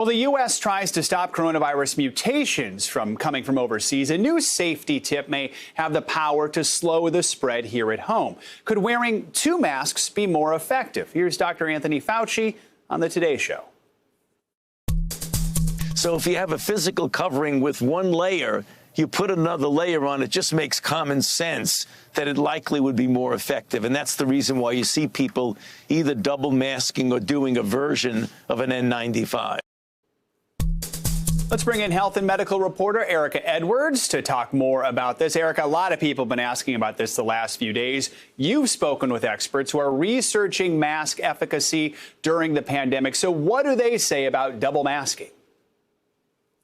Well, the U.S. tries to stop coronavirus mutations from coming from overseas. A new safety tip may have the power to slow the spread here at home. Could wearing two masks be more effective? Here's Dr. Anthony Fauci on the Today Show. So if you have a physical covering with one layer, you put another layer on, it just makes common sense that it likely would be more effective. And that's the reason why you see people either double masking or doing a version of an N95. Let's bring in health and medical reporter Erika Edwards to talk more about this. Erika, a lot of people have been asking about this the last few days. You've spoken with experts who are researching mask efficacy during the pandemic. So what do they say about double masking?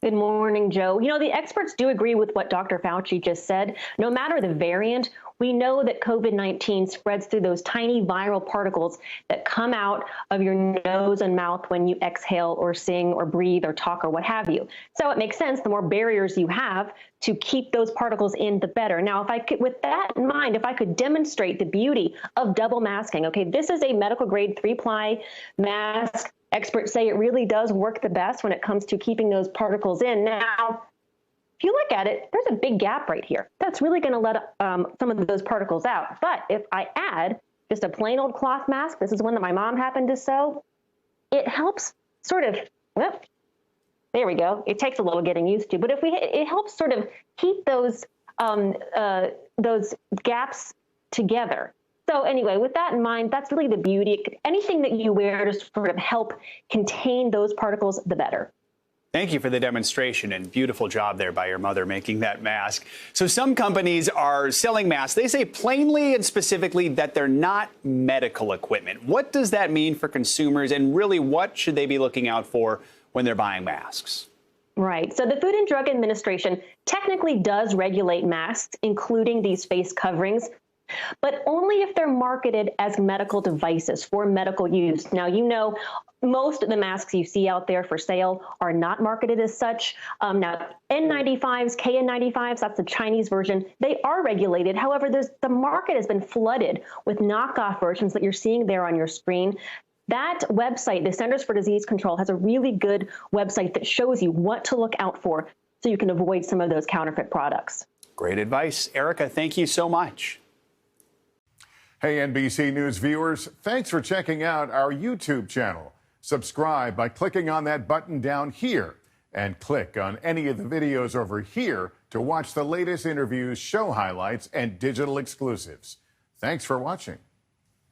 Good morning, Joe. You know, the experts do agree with what Dr. Fauci just said. No matter the variant, we know that COVID-19 spreads through those tiny viral particles that come out of your nose and mouth when you exhale or sing or breathe or talk or what have you. So it makes sense, the more barriers you have to keep those particles in, the better. Now, if I could, with that in mind, if I could demonstrate the beauty of double masking, okay, this is a medical grade 3-ply mask. Experts say it really does work the best when it comes to keeping those particles in. Now, if you look at it, there's a big gap right here. That's really going to let some of those particles out. But if I add just a plain old cloth mask, this is one that my mom happened to sew, it helps sort of, well, there we go. It takes a little getting used to, but it helps sort of keep those gaps together. So anyway, with that in mind, that's really the beauty. Anything that you wear to sort of help contain those particles, the better. Thank you for the demonstration, and beautiful job there by your mother making that mask. So some companies are selling masks. They say plainly and specifically that they're not medical equipment. What does that mean for consumers, and really what should they be looking out for when they're buying masks? Right. So the Food and Drug Administration technically does regulate masks, including these face coverings, but only if they're marketed as medical devices for medical use. Now, you know, most of the masks you see out there for sale are not marketed as such. Now, N95s, KN95s, that's the Chinese version, they are regulated. However, the market has been flooded with knockoff versions that you're seeing there on your screen. That website, the Centers for Disease Control, has a really good website that shows you what to look out for so you can avoid some of those counterfeit products. Great advice. Erika, thank you so much. Hey, NBC News viewers, thanks for checking out our YouTube channel. Subscribe by clicking on that button down here and click on any of the videos over here to watch the latest interviews, show highlights, and digital exclusives. Thanks for watching.